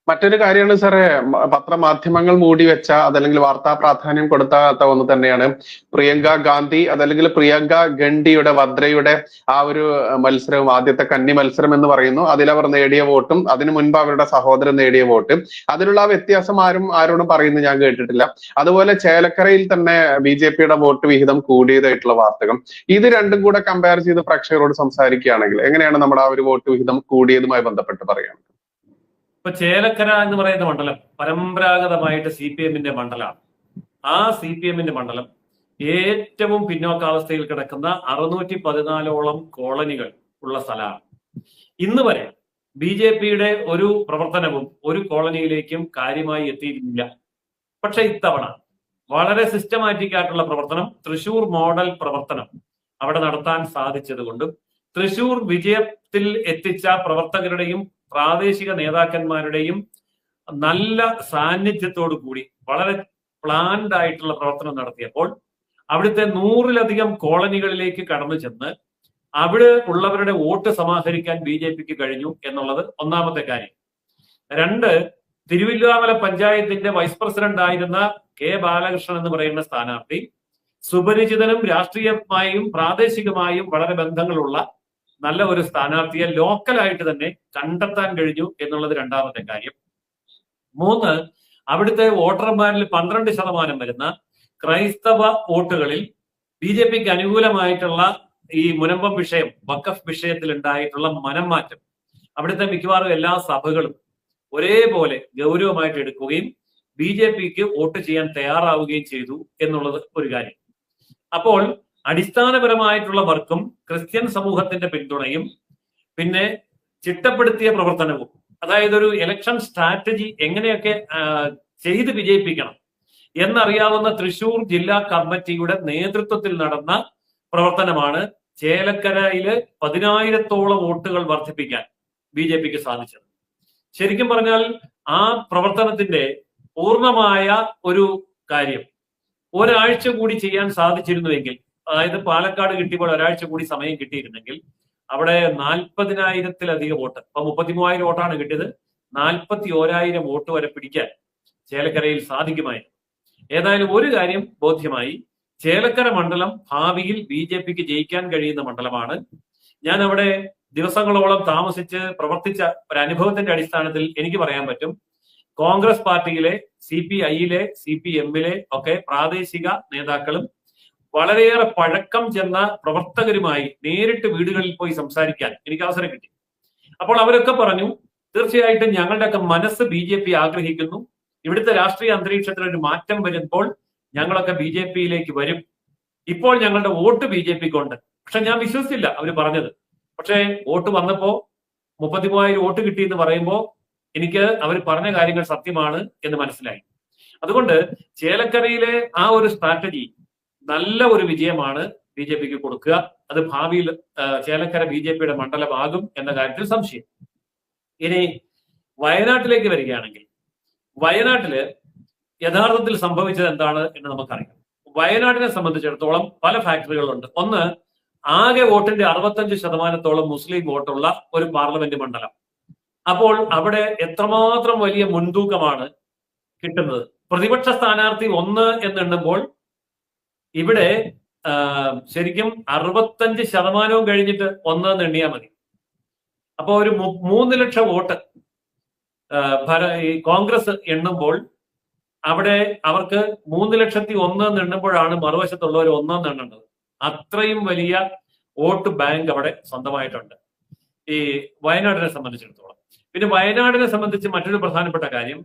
മറ്റൊരു കാര്യമാണ് സാറേ, പത്രമാധ്യമങ്ങൾ മൂടി വെച്ച അതല്ലെങ്കിൽ വാർത്താ പ്രാധാന്യം കൊടുത്താത്ത ഒന്ന് തന്നെയാണ് പ്രിയങ്ക ഗാന്ധി അതല്ലെങ്കിൽ പ്രിയങ്ക ഗണ്ഡിയുടെ വദ്രയുടെ ആ ഒരു മത്സരവും. ആദ്യത്തെ കന്നി മത്സരം എന്ന് പറയുന്നു. അതിലവർ നേടിയ വോട്ടും അതിനു മുൻപ് അവരുടെ സഹോദരൻ നേടിയ വോട്ട്, അതിലുള്ള ആ വ്യത്യാസം ആരോടും പറയുന്നത് ഞാൻ കേട്ടിട്ടില്ല. അതുപോലെ ചേലക്കരയിൽ തന്നെ BJP-യുടെ വോട്ട് വിഹിതം കൂടിയതായിട്ടുള്ള വാർത്തകൾ. ഇത് രണ്ടും കൂടെ കമ്പയർ ചെയ്ത് പ്രേക്ഷകരോട് സംസാരിക്കുകയാണെങ്കിൽ എങ്ങനെയാണ് നമ്മുടെ ആ ഒരു വോട്ട് വിഹിതം കൂടിയതുമായി ബന്ധപ്പെട്ട് പറയുന്നത്? ഇപ്പൊ ചേലക്കര എന്ന് പറയുന്ന മണ്ഡലം പരമ്പരാഗതമായിട്ട് CPM-ന്റെ മണ്ഡലമാണ്. ആ CPM-ന്റെ മണ്ഡലം ഏറ്റവും പിന്നോക്കാവസ്ഥയിൽ കിടക്കുന്ന 614ഓളം കോളനികൾ ഉള്ള സ്ഥലമാണ്. ഇന്ന് വരെ BJP-യുടെ ഒരു പ്രവർത്തനവും ഒരു കോളനിയിലേക്കും കാര്യമായി എത്തിയിട്ടില്ല. പക്ഷെ ഇത്തവണ വളരെ സിസ്റ്റമാറ്റിക് ആയിട്ടുള്ള പ്രവർത്തനം, തൃശൂർ മോഡൽ പ്രവർത്തനം അവിടെ നടത്താൻ സാധിച്ചത് കൊണ്ടും തൃശൂർ വിജയത്തിൽ എത്തിച്ച പ്രവർത്തകരുടെയും പ്രാദേശിക നേതാക്കന്മാരുടെയും നല്ല സാന്നിധ്യത്തോടു കൂടി വളരെ പ്ലാൻഡ് ആയിട്ടുള്ള പ്രവർത്തനം നടത്തിയപ്പോൾ അവിടുത്തെ 100-ലധികം കോളനികളിലേക്ക് കടന്നു ചെന്ന് അവിടെ ഉള്ളവരുടെ വോട്ട് സമാഹരിക്കാൻ BJP-ക്ക് കഴിഞ്ഞു എന്നുള്ളത് ഒന്നാമത്തെ കാര്യം. 2, തിരുവില്ലാമല പഞ്ചായത്തിന്റെ വൈസ് പ്രസിഡന്റ് ആയിരുന്ന K. ബാലകൃഷ്ണൻ എന്ന് പറയുന്ന സ്ഥാനാർത്ഥി സുപരിചിതനും രാഷ്ട്രീയമായും പ്രാദേശികമായും വളരെ ബന്ധങ്ങളുള്ള നല്ല ഒരു സ്ഥാനാർത്ഥിയെ ലോക്കലായിട്ട് തന്നെ കണ്ടെത്താൻ കഴിഞ്ഞു എന്നുള്ളത് രണ്ടാമത്തെ കാര്യം. 3, അവിടുത്തെ വോട്ടർമാരിൽ 12% വരുന്ന ക്രൈസ്തവ വോട്ടുകളിൽ BJP-ക്ക് അനുകൂലമായിട്ടുള്ള ഈ മുനമ്പം വിഷയം, വഖഫ് വിഷയത്തിൽ ഉണ്ടായിട്ടുള്ള മനംമാറ്റം അവിടുത്തെ മിക്കവാറും എല്ലാ സഭകളും ഒരേപോലെ ഗൗരവമായിട്ട് എടുക്കുകയും BJP-ക്ക് വോട്ട് ചെയ്യാൻ തയ്യാറാവുകയും ചെയ്തു എന്നുള്ളത് ഒരു കാര്യം. അപ്പോൾ അടിസ്ഥാനപരമായിട്ടുള്ള വർക്കും ക്രിസ്ത്യൻ സമൂഹത്തിന്റെ പിന്തുണയും പിന്നെ ചിട്ടപ്പെടുത്തിയ പ്രവർത്തനവും, അതായത് ഒരു ഇലക്ഷൻ സ്ട്രാറ്റജി എങ്ങനെയൊക്കെ ചെയ്ത് വിജയിപ്പിക്കണം എന്നറിയാവുന്ന തൃശൂർ ജില്ലാ കമ്മിറ്റിയുടെ നേതൃത്വത്തിൽ നടന്ന പ്രവർത്തനമാണ് ചേലക്കരയില് 10,000-ഓളം വോട്ടുകൾ വർദ്ധിപ്പിക്കാൻ BJP-ക്ക് സാധിച്ചത്. ശരിക്കും പറഞ്ഞാൽ ആ പ്രവർത്തനത്തിന്റെ പൂർണ്ണമായ ഒരു കാര്യം ഒരാഴ്ച കൂടി ചെയ്യാൻ സാധിച്ചിരുന്നുവെങ്കിൽ, അതായത് പാലക്കാട് കിട്ടിയപ്പോൾ ഒരാഴ്ച കൂടി സമയം കിട്ടിയിരുന്നെങ്കിൽ അവിടെ 40,000-ലധികം വോട്ട്, ഇപ്പൊ 33,000 വോട്ടാണ് കിട്ടിയത്, 41,000 വോട്ട് വരെ പിടിക്കാൻ ചേലക്കരയിൽ സാധിക്കുമായിരുന്നു. ഏതായാലും ഒരു കാര്യം ബോധ്യമായി, ചേലക്കര മണ്ഡലം ഭാവിയിൽ BJP-ക്ക് ജയിക്കാൻ കഴിയുന്ന മണ്ഡലമാണ്. ഞാൻ അവിടെ ദിവസങ്ങളോളം താമസിച്ച് പ്രവർത്തിച്ച ഒരു അനുഭവത്തിന്റെ അടിസ്ഥാനത്തിൽ എനിക്ക് പറയാൻ പറ്റും, കോൺഗ്രസ് പാർട്ടിയിലെ CPI-യിലെ CPM-ലെ ഒക്കെ പ്രാദേശിക നേതാക്കളും വളരെയേറെ പഴക്കം ചെന്ന പ്രവർത്തകരുമായി നേരിട്ട് വീടുകളിൽ പോയി സംസാരിക്കാൻ എനിക്ക് അവസരം കിട്ടി. അപ്പോൾ അവരൊക്കെ പറഞ്ഞു, തീർച്ചയായിട്ടും ഞങ്ങളുടെയൊക്കെ മനസ്സ് BJP ആഗ്രഹിക്കുന്നു, ഇവിടുത്തെ രാഷ്ട്രീയ അന്തരീക്ഷത്തിൽ ഒരു മാറ്റം വരുമ്പോൾ ഞങ്ങളൊക്കെ BJP-യിലേക്ക് വരും, ഇപ്പോൾ ഞങ്ങളുടെ വോട്ട് BJP-ക്ക് ഉണ്ട്. പക്ഷെ ഞാൻ വിശ്വസിച്ചില്ല അവർ പറഞ്ഞത്. പക്ഷേ വോട്ട് വന്നപ്പോ 33,000 വോട്ട് കിട്ടി എന്ന് പറയുമ്പോൾ എനിക്ക് അവർ പറഞ്ഞ കാര്യങ്ങൾ സത്യമാണ് എന്ന് മനസ്സിലായി. അതുകൊണ്ട് ചേലക്കരയിലെ ആ ഒരു സ്ട്രാറ്റജി നല്ല ഒരു വിജയമാണ് BJP-ക്ക് കൊടുക്കുക. അത് ഭാവിയിൽ ചേലക്കര BJP-യുടെ മണ്ഡലമാകും എന്ന കാര്യത്തിൽ സംശയം. ഇനി വയനാട്ടിലേക്ക് വരികയാണെങ്കിൽ, വയനാട്ടില് യഥാർത്ഥത്തിൽ സംഭവിച്ചത് എന്താണ് എന്ന് നമുക്കറിയാം. വയനാടിനെ സംബന്ധിച്ചിടത്തോളം പല ഫാക്ടറികളുണ്ട്. ഒന്ന്, ആകെ വോട്ടിന്റെ 65%-ഓളം മുസ്ലിം വോട്ടുള്ള ഒരു പാർലമെന്റ് മണ്ഡലം. അപ്പോൾ അവിടെ എത്രമാത്രം വലിയ മുൻതൂക്കമാണ് കിട്ടുന്നത്. പ്രതിപക്ഷ സ്ഥാനാർത്ഥി 1 എന്നെണ്ണുമ്പോൾ ഇവിടെ ശരിക്കും 65% കഴിഞ്ഞിട്ട് 1 എന്ന് എണ്ണിയാൽ മതി. അപ്പൊ ഒരു 3 ലക്ഷം വോട്ട് കോൺഗ്രസ് എണ്ണുമ്പോൾ അവിടെ അവർക്ക് 3,01,000 എന്ന് എണ്ണുമ്പോഴാണ് മറുവശത്തുള്ളവർ 1 എന്ന് എണ്ണേണ്ടത്. അത്രയും വലിയ വോട്ട് ബാങ്ക് അവിടെ സ്വന്തമായിട്ടുണ്ട് ഈ വയനാടിനെ സംബന്ധിച്ചിടത്തോളം. പിന്നെ വയനാടിനെ സംബന്ധിച്ച് മറ്റൊരു പ്രധാനപ്പെട്ട കാര്യം,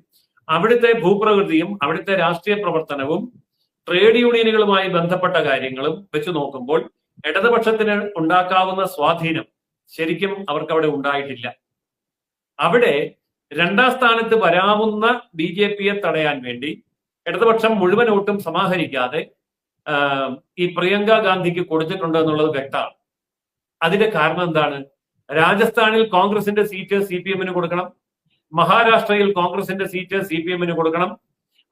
അവിടുത്തെ ഭൂപ്രകൃതിയും അവിടുത്തെ രാഷ്ട്രീയ പ്രവർത്തനവും ട്രേഡ് യൂണിയനുകളുമായി ബന്ധപ്പെട്ട കാര്യങ്ങളും വെച്ച് നോക്കുമ്പോൾ ഇടതുപക്ഷത്തിന് ഉണ്ടാക്കാവുന്ന സ്വാധീനം ശരിക്കും അവർക്ക് അവിടെ ഉണ്ടായിട്ടില്ല. അവിടെ 2ാം സ്ഥാനത്ത് വരാവുന്ന BJP-യെ തടയാൻ വേണ്ടി ഇടതുപക്ഷം മുഴുവൻ വോട്ടും സമാഹരിക്കാതെ ഈ പ്രിയങ്ക ഗാന്ധിക്ക് കൊടുത്തിട്ടുണ്ട് എന്നുള്ളത് വ്യക്തമാണ്. അതിന്റെ കാരണം എന്താണ്? രാജസ്ഥാനിൽ കോൺഗ്രസിന്റെ സീറ്റ് CPM-ന് കൊടുക്കണം, മഹാരാഷ്ട്രയിൽ കോൺഗ്രസിന്റെ സീറ്റ് CPM-ന് കൊടുക്കണം,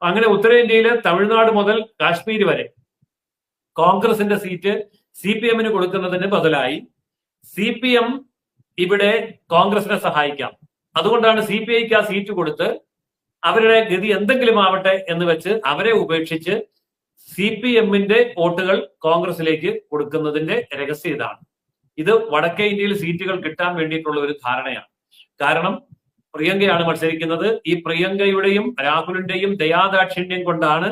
അങ്ങനെ ഉത്തരേന്ത്യയിലെ തമിഴ്നാട് മുതൽ കാശ്മീർ വരെ കോൺഗ്രസിന്റെ സീറ്റ് CPM-ന് കൊടുക്കുന്നതിന് ബദലായി CPM ഇവിടെ കോൺഗ്രസിനെ സഹായിക്കാം, അതുകൊണ്ടാണ് CPIക്ക് ആ സീറ്റ് കൊടുത്ത് അവരുടെ ഗതി എന്തെങ്കിലും ആവട്ടെ എന്ന് വെച്ച് അവരെ ഉപേക്ഷിച്ച് CPMന്റെ വോട്ടുകൾ കോൺഗ്രസിലേക്ക് കൊടുക്കുന്നതിന്റെ രഹസ്യം ഇതാണ്. ഇത് വടക്കേ ഇന്ത്യയിൽ സീറ്റുകൾ കിട്ടാൻ വേണ്ടിയിട്ടുള്ള ഒരു ധാരണയാണ്. കാരണം പ്രിയങ്കയാണ് മത്സരിക്കുന്നത്. ഈ പ്രിയങ്കയുടെയും രാഹുലിന്റെയും ദയാദാക്ഷിണ്യം കൊണ്ടാണ്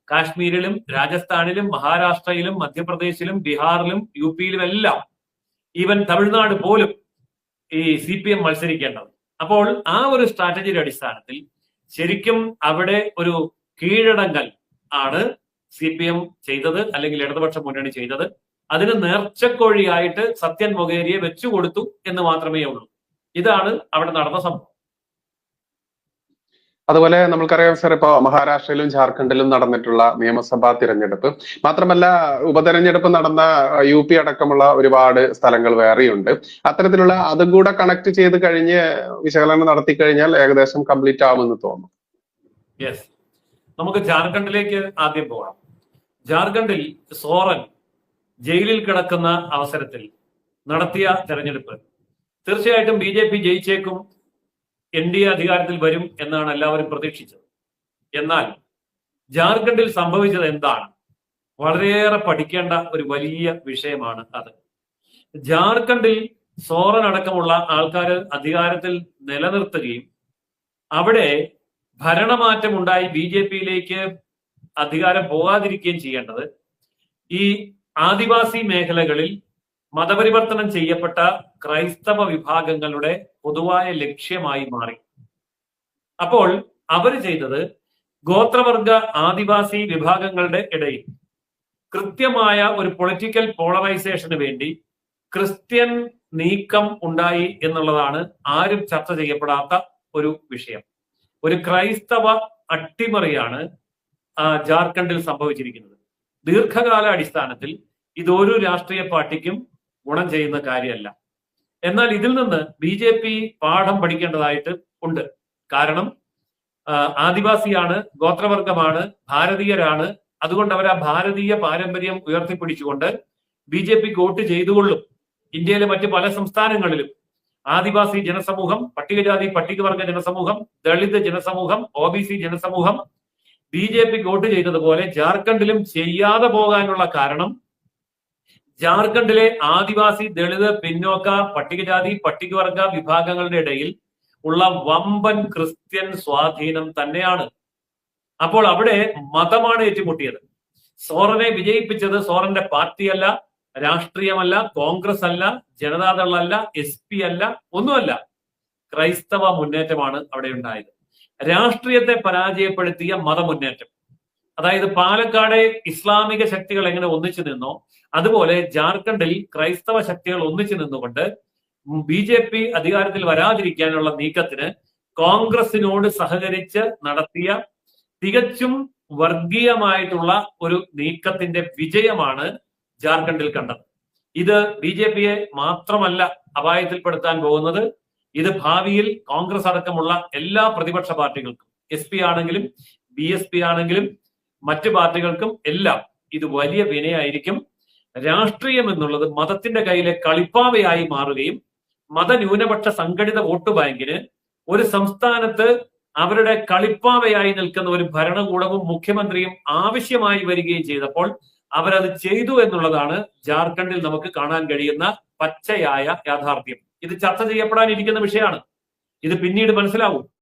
കാശ്മീരിലും രാജസ്ഥാനിലും മഹാരാഷ്ട്രയിലും മധ്യപ്രദേശിലും ബീഹാറിലും UPയിലും എല്ലാം, ഈവൻ തമിഴ്നാട് പോലും ഈ CPM മത്സരിക്കേണ്ടത്. അപ്പോൾ ആ ഒരു സ്ട്രാറ്റജിയുടെ അടിസ്ഥാനത്തിൽ ശരിക്കും അവിടെ ഒരു കീഴടങ്ങൽ ആണ് CPM ചെയ്തത്, അല്ലെങ്കിൽ ഇടതുപക്ഷ മുന്നണി ചെയ്തത്. അതിന് നേർച്ചക്കോഴിയായിട്ട് സത്യൻ മൊകേരിയെ വെച്ചുകൊടുത്തു എന്ന് മാത്രമേ ഉള്ളൂ. ഇതാണ് അവിടെ നടന്ന സംഭവം. അതുപോലെ നമുക്കറിയാം സർ, ഇപ്പോ മഹാരാഷ്ട്രയിലും ജാർഖണ്ഡിലും നടന്നിട്ടുള്ള നിയമസഭാ തിരഞ്ഞെടുപ്പ് മാത്രമല്ല, ഉപതെരഞ്ഞെടുപ്പ് നടന്ന UP അടക്കമുള്ള ഒരുപാട് സ്ഥലങ്ങൾ വേറെയുണ്ട്. അത്തരത്തിലുള്ള അതും കൂടെ കണക്ട് ചെയ്ത് കഴിഞ്ഞ് വിശകലനം നടത്തി കഴിഞ്ഞാൽ ഏകദേശം കംപ്ലീറ്റ് ആവുമെന്ന് തോന്നുന്നു. യെസ്, നമുക്ക് ജാർഖണ്ഡിലേക്ക് ആദ്യം പോകാം. ജാർഖണ്ഡിൽ സോറൻ ജയിലിൽ കിടക്കുന്ന അവസരത്തിൽ നടത്തിയ തെരഞ്ഞെടുപ്പ് തീർച്ചയായിട്ടും BJP ജയിച്ചേക്കും, NDA അധികാരത്തിൽ വരും എന്നാണ് എല്ലാവരും പ്രതീക്ഷിച്ചത്. എന്നാൽ ജാർഖണ്ഡിൽ സംഭവിച്ചത് എന്താണ്? വളരെയേറെ പഠിക്കേണ്ട ഒരു വലിയ വിഷയമാണ് അത്. ജാർഖണ്ഡിൽ സോറൻ അടക്കമുള്ള ആൾക്കാർ അധികാരത്തിൽ നിലനിർത്തുകയും അവിടെ ഭരണമാറ്റം ഉണ്ടായി BJPയിലേക്ക് അധികാരം പോകാതിരിക്കുകയും ചെയ്യേണ്ടത് ഈ ആദിവാസി മേഖലകളിൽ മതപരിവർത്തനം ചെയ്യപ്പെട്ട ക്രൈസ്തവ വിഭാഗങ്ങളുടെ പൊതുവായ ലക്ഷ്യമായി മാറി. അപ്പോൾ അവർ ചെയ്തത് ഗോത്രവർഗ ആദിവാസി വിഭാഗങ്ങളുടെ ഇടയിൽ കൃത്യമായ ഒരു പൊളിറ്റിക്കൽ പോളറൈസേഷന് വേണ്ടി ക്രിസ്ത്യൻ നീക്കം ഉണ്ടായി എന്നുള്ളതാണ് ആരും ചർച്ച ചെയ്യപ്പെടാത്ത ഒരു വിഷയം. ഒരു ക്രൈസ്തവ അട്ടിമറിയാണ് ജാർഖണ്ഡിൽ സംഭവിച്ചിരിക്കുന്നത്. ദീർഘകാല അടിസ്ഥാനത്തിൽ ഇതൊരു രാഷ്ട്രീയ പാർട്ടിക്കും ഗുണം ചെയ്യുന്ന കാര്യമല്ല. എന്നാൽ ഇതിൽ നിന്ന് BJP പാഠം പഠിക്കേണ്ടതായിട്ട് ഉണ്ട്. കാരണം ആദിവാസിയാണ്, ഗോത്രവർഗമാണ്, ഭാരതീയരാണ്. അതുകൊണ്ട് അവർ ആ ഭാരതീയ പാരമ്പര്യം ഉയർത്തിപ്പിടിച്ചുകൊണ്ട് BJP വോട്ട് ചെയ്തുകൊള്ളും. ഇന്ത്യയിലെ മറ്റ് പല സംസ്ഥാനങ്ങളിലും ആദിവാസി ജനസമൂഹം, പട്ടികജാതി പട്ടികവർഗ ജനസമൂഹം, ദളിത് ജനസമൂഹം, OBC ജനസമൂഹം BJP വോട്ട് ചെയ്തതുപോലെ ജാർഖണ്ഡിലും ചെയ്യാതെ പോകാനുള്ള കാരണം ജാർഖണ്ഡിലെ ആദിവാസി, ദളിത്, പിന്നോക്ക, പട്ടികജാതി പട്ടികവർഗ വിഭാഗങ്ങളുടെ ഇടയിൽ ഉള്ള വമ്പൻ ക്രിസ്ത്യൻ സ്വാധീനം തന്നെയാണ്. അപ്പോൾ അവിടെ മതമാണ് ഏറ്റുമുട്ടിയത്. സോറനെ വിജയിപ്പിച്ചത് സോറന്റെ പാർട്ടിയല്ല, രാഷ്ട്രീയമല്ല, കോൺഗ്രസ് അല്ല, ജനതാദൾ അല്ല, SP അല്ല, ഒന്നുമല്ല. ക്രൈസ്തവ മുന്നേറ്റമാണ് അവിടെ ഉണ്ടായത്. രാഷ്ട്രീയത്തെ പരാജയപ്പെടുത്തിയ മതമുന്നേറ്റം. അതായത് പാലക്കാട് ഇസ്ലാമിക ശക്തികൾ എങ്ങനെ ഒന്നിച്ചു നിന്നോ അതുപോലെ ജാർഖണ്ഡിൽ ക്രൈസ്തവ ശക്തികൾ ഒന്നിച്ചു നിന്നുകൊണ്ട് BJP അധികാരത്തിൽ വരാതിരിക്കാനുള്ള നീക്കത്തിന് കോൺഗ്രസിനോട് സഹകരിച്ച് നടത്തിയ തികച്ചും വർഗീയമായിട്ടുള്ള ഒരു നീക്കത്തിന്റെ വിജയമാണ് ജാർഖണ്ഡിൽ കണ്ടത്. ഇത് BJPയെ മാത്രമല്ല അപായത്തിൽപ്പെടുത്താൻ പോകുന്നത്, ഇത് ഭാവിയിൽ കോൺഗ്രസ് അടക്കമുള്ള എല്ലാ പ്രതിപക്ഷ പാർട്ടികൾക്കും, SP ആണെങ്കിലും BSP ആണെങ്കിലും മറ്റു പാർട്ടികൾക്കും എല്ലാം ഇത് വലിയ വിനയായിരിക്കും. രാഷ്ട്രീയം എന്നുള്ളത് മതത്തിന്റെ കയ്യിലെ കളിപ്പാവയായി മാറുകയും മതന്യൂനപക്ഷ സംഘടിത വോട്ട് ബാങ്കിന് ഒരു സംസ്ഥാനത്ത് അവരുടെ കളിപ്പാവയായി നിൽക്കുന്ന ഒരു ഭരണകൂടവും മുഖ്യമന്ത്രിയും ആവശ്യമായി വരികയും ചെയ്തപ്പോൾ അവരത് ചെയ്തു എന്നുള്ളതാണ് ജാർഖണ്ഡിൽ നമുക്ക് കാണാൻ കഴിയുന്ന പച്ചയായ യാഥാർത്ഥ്യം. ഇത് ചർച്ച ചെയ്യപ്പെടാനിരിക്കുന്ന വിഷയമാണ്. ഇത് പിന്നീട് മനസ്സിലാവും.